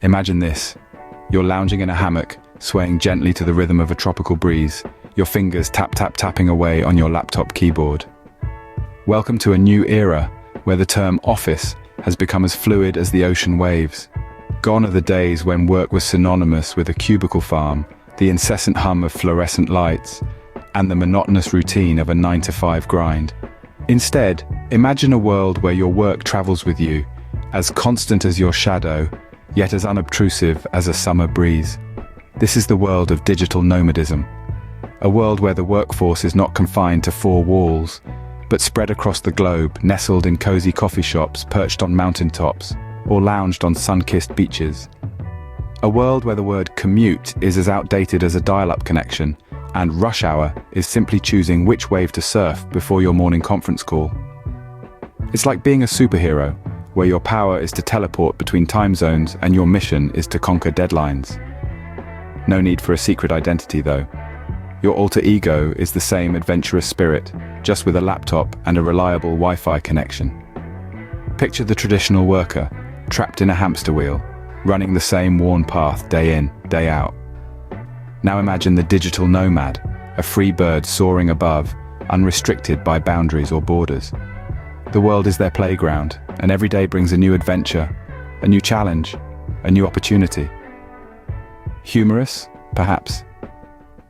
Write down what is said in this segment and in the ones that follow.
Imagine this. You're lounging in a hammock, swaying gently to the rhythm of a tropical breeze, your fingers tapping away on your laptop keyboard. Welcome to a new era where the term office has become as fluid as the ocean waves. Gone are the days when work was synonymous with a cubicle farm, the incessant hum of fluorescent lights, and the monotonous routine of a 9-to-5 grind. Instead, imagine a world where your work travels with you, as constant as your shadow, yet as unobtrusive as a summer breeze. This is the world of digital nomadism. A world where the workforce is not confined to four walls, but spread across the globe, nestled in cozy coffee shops, perched on mountaintops, or lounged on sun-kissed beaches. A world where the word commute is as outdated as a dial-up connection, and rush hour is simply choosing which wave to surf before your morning conference call. It's like being a superhero, where your power is to teleport between time zones and your mission is to conquer deadlines. No need for a secret identity, though. Your alter ego is the same adventurous spirit, just with a laptop and a reliable Wi-Fi connection. Picture the traditional worker, trapped in a hamster wheel, running the same worn path day in, day out. Now imagine the digital nomad, a free bird soaring above, unrestricted by boundaries or borders. The world is their playground, and every day brings a new adventure, a new challenge, a new opportunity. Humorous, perhaps,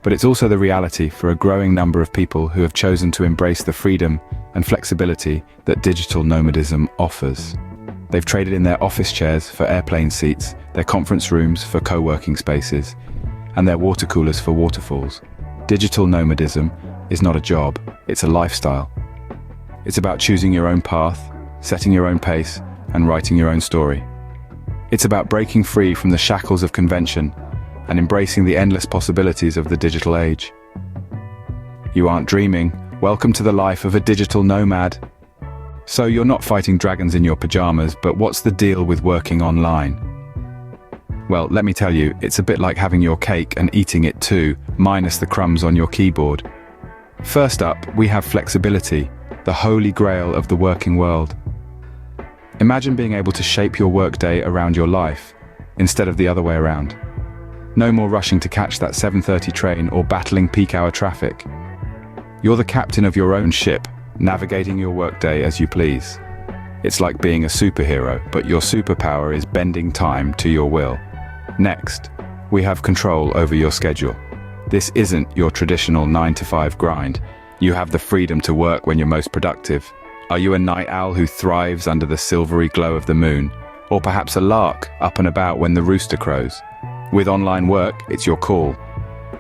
but it's also the reality for a growing number of people who have chosen to embrace the freedom and flexibility that digital nomadism offers. They've traded in their office chairs for airplane seats, their conference rooms for co-working spaces, and their water coolers for waterfalls. Digital nomadism is not a job, it's a lifestyle. It's about choosing your own path, setting your own pace, and writing your own story. It's about breaking free from the shackles of convention and embracing the endless possibilities of the digital age. You aren't dreaming. Welcome to the life of a digital nomad. So you're not fighting dragons in your pajamas, but what's the deal with working online? Well, let me tell you, it's a bit like having your cake and eating it too, minus the crumbs on your keyboard. First up, we have flexibility, the holy grail of the working world. Imagine being able to shape your workday around your life, instead of the other way around. No more rushing to catch that 7:30 train or battling peak hour traffic. You're the captain of your own ship, navigating your workday as you please. It's like being a superhero, but your superpower is bending time to your will. Next, we have control over your schedule. This isn't your traditional 9-to-5 grind. You have the freedom to work when you're most productive. Are you a night owl who thrives under the silvery glow of the moon? Or perhaps a lark up and about when the rooster crows? With online work, it's your call.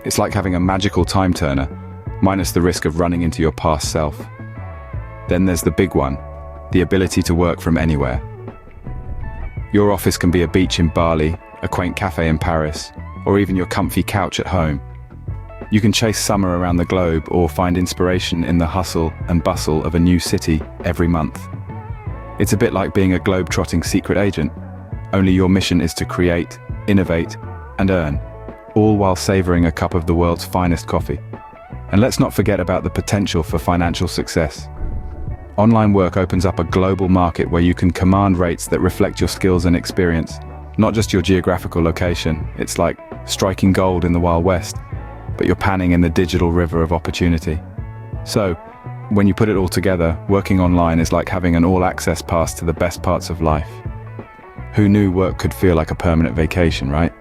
It's like having a magical time turner, minus the risk of running into your past self. Then there's the big one, the ability to work from anywhere. Your office can be a beach in Bali, a quaint cafe in Paris, or even your comfy couch at home. You can chase summer around the globe or find inspiration in the hustle and bustle of a new city every month. It's a bit like being a globe-trotting secret agent, only your mission is to create, innovate, and earn, all while savoring a cup of the world's finest coffee. And let's not forget about the potential for financial success. Online work opens up a global market where you can command rates that reflect your skills and experience, not just your geographical location. It's like striking gold in the Wild West, but you're panning in the digital river of opportunity. So, when you put it all together, working online is like having an all-access pass to the best parts of life. Who knew work could feel like a permanent vacation, right?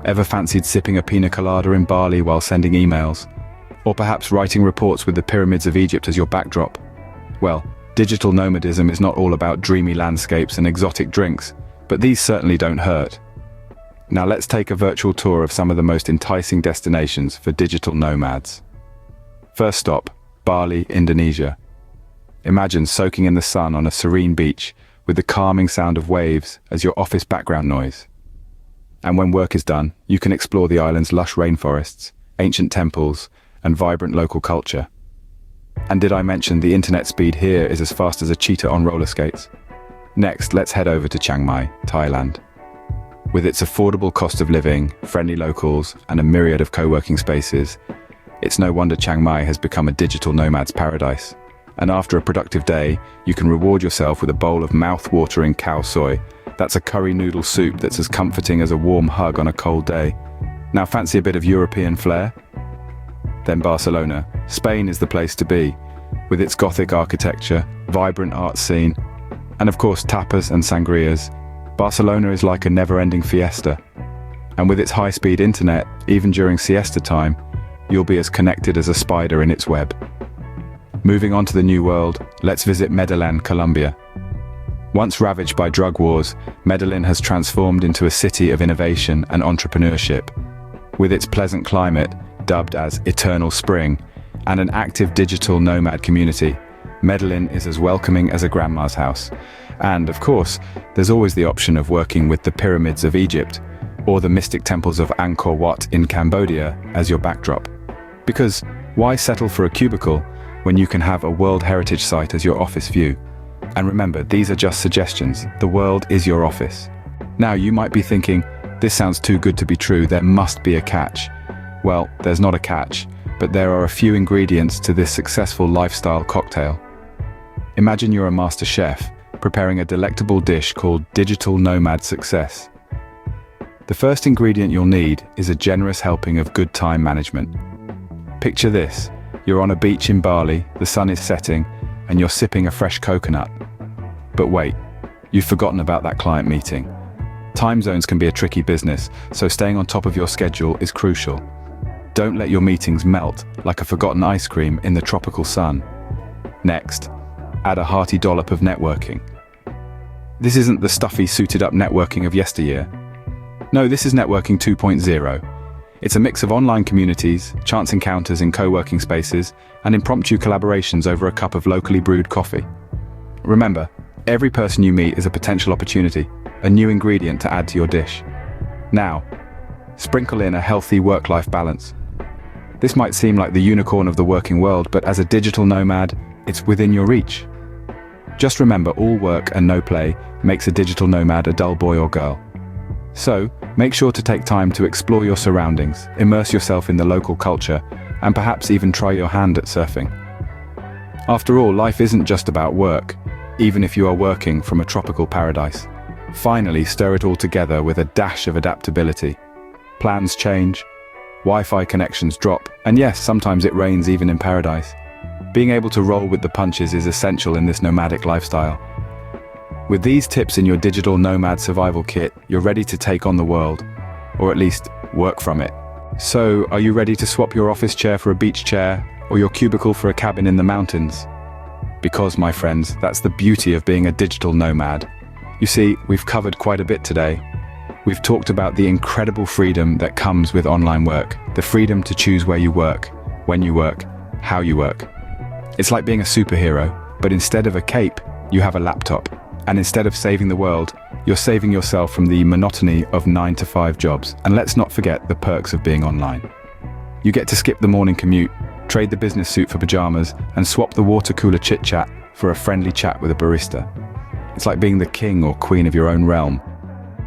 Ever fancied sipping a pina colada in Bali while sending emails? Or perhaps writing reports with the pyramids of Egypt as your backdrop? Well, digital nomadism is not all about dreamy landscapes and exotic drinks, but these certainly don't hurt. Now let's take a virtual tour of some of the most enticing destinations for digital nomads. First stop, Bali, Indonesia. Imagine soaking in the sun on a serene beach with the calming sound of waves as your office background noise. And when work is done, you can explore the island's lush rainforests, ancient temples, and vibrant local culture. And did I mention the internet speed here is as fast as a cheetah on roller skates? Next, let's head over to Chiang Mai, Thailand. With its affordable cost of living, friendly locals, and a myriad of co-working spaces, it's no wonder Chiang Mai has become a digital nomad's paradise. And after a productive day, you can reward yourself with a bowl of mouth-watering khao soi, That's a curry noodle soup that's as comforting as a warm hug on a cold day. Now fancy a bit of European flair? Then Barcelona. Spain is the place to be, with its Gothic architecture, vibrant art scene, and of course tapas and sangrias. Barcelona is like a never-ending fiesta. And with its high-speed internet, even during siesta time, you'll be as connected as a spider in its web. Moving on to the New World, let's visit Medellin, Colombia. Once ravaged by drug wars, Medellin has transformed into a city of innovation and entrepreneurship. With its pleasant climate, dubbed as Eternal Spring, and an active digital nomad community, Medellin is as welcoming as a grandma's house. And of course, there's always the option of working with the pyramids of Egypt, or the mystic temples of Angkor Wat in Cambodia as your backdrop. Because why settle for a cubicle when you can have a World Heritage Site as your office view? And remember, these are just suggestions. The world is your office. Now, you might be thinking, this sounds too good to be true, there must be a catch. Well, there's not a catch, but there are a few ingredients to this successful lifestyle cocktail. Imagine you're a master chef, preparing a delectable dish called Digital Nomad Success. The first ingredient you'll need is a generous helping of good time management. Picture this, you're on a beach in Bali, the sun is setting, and you're sipping a fresh coconut. But wait, you've forgotten about that client meeting. Time zones can be a tricky business, so staying on top of your schedule is crucial. Don't let your meetings melt like a forgotten ice cream in the tropical sun. Next, add a hearty dollop of networking. This isn't the stuffy, suited-up networking of yesteryear. No, this is networking 2.0. It's a mix of online communities, chance encounters in co-working spaces, and impromptu collaborations over a cup of locally brewed coffee. Remember, every person you meet is a potential opportunity, a new ingredient to add to your dish. Now, sprinkle in a healthy work-life balance. This might seem like the unicorn of the working world, but as a digital nomad, it's within your reach. Just remember, all work and no play makes a digital nomad a dull boy or girl. So, make sure to take time to explore your surroundings, immerse yourself in the local culture, and perhaps even try your hand at surfing. After all, life isn't just about work, even if you are working from a tropical paradise. Finally, stir it all together with a dash of adaptability. Plans change, Wi-Fi connections drop, and yes, sometimes it rains even in paradise. Being able to roll with the punches is essential in this nomadic lifestyle. With these tips in your digital nomad survival kit, you're ready to take on the world, or at least work from it. So, are you ready to swap your office chair for a beach chair, or your cubicle for a cabin in the mountains? Because, my friends, that's the beauty of being a digital nomad. You see, we've covered quite a bit today. We've talked about the incredible freedom that comes with online work, the freedom to choose where you work, when you work, how you work. It's like being a superhero, but instead of a cape, you have a laptop. And instead of saving the world, you're saving yourself from the monotony of 9-to-5 jobs. And let's not forget the perks of being online. You get to skip the morning commute, trade the business suit for pajamas, and swap the water cooler chit-chat for a friendly chat with a barista. It's like being the king or queen of your own realm,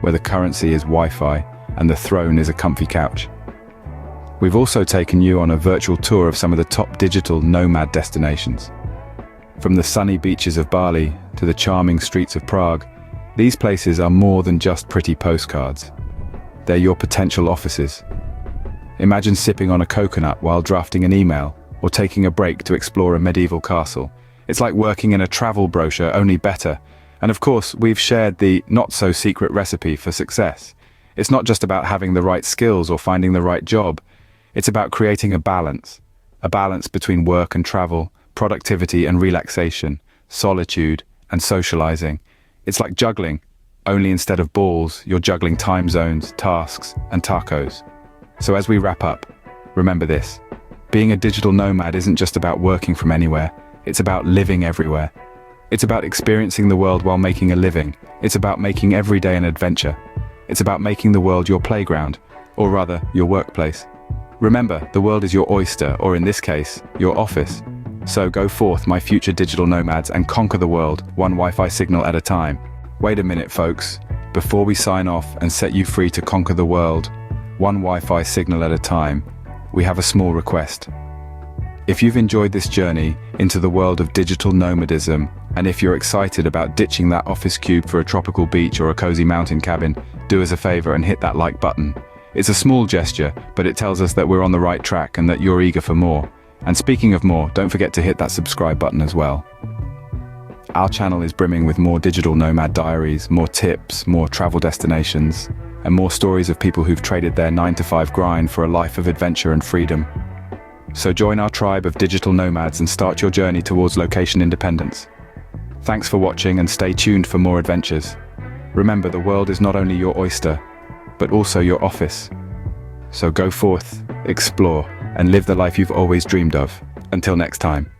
where the currency is Wi-Fi and the throne is a comfy couch. We've also taken you on a virtual tour of some of the top digital nomad destinations. From the sunny beaches of Bali to the charming streets of Prague, these places are more than just pretty postcards. They're your potential offices. Imagine sipping on a coconut while drafting an email, or taking a break to explore a medieval castle. It's like working in a travel brochure, only better. And of course, we've shared the not-so-secret recipe for success. It's not just about having the right skills or finding the right job. It's about creating a balance between work and travel, productivity and relaxation, solitude and socializing. It's like juggling, only instead of balls, you're juggling time zones, tasks, and tacos. So as we wrap up, remember this. Being a digital nomad isn't just about working from anywhere, it's about living everywhere. It's about experiencing the world while making a living. It's about making every day an adventure. It's about making the world your playground, or rather, your workplace. Remember, the world is your oyster, or in this case, your office. So go forth, my future digital nomads, and conquer the world, one Wi-Fi signal at a time. Wait a minute, folks. Before we sign off and set you free to conquer the world, one Wi-Fi signal at a time, we have a small request. If you've enjoyed this journey into the world of digital nomadism, And if you're excited about ditching that office cube for a tropical beach or a cozy mountain cabin, do us a favor and hit that like button. It's a small gesture, but it tells us that we're on the right track and that you're eager for more. And speaking of more, don't forget to hit that subscribe button as well. Our channel is brimming with more digital nomad diaries, more tips, more travel destinations, and more stories of people who've traded their 9-to-5 grind for a life of adventure and freedom. So join our tribe of digital nomads and start your journey towards location independence. Thanks for watching and stay tuned for more adventures. Remember, the world is not only your oyster, but also your office. So go forth, explore, and live the life you've always dreamed of. Until next time.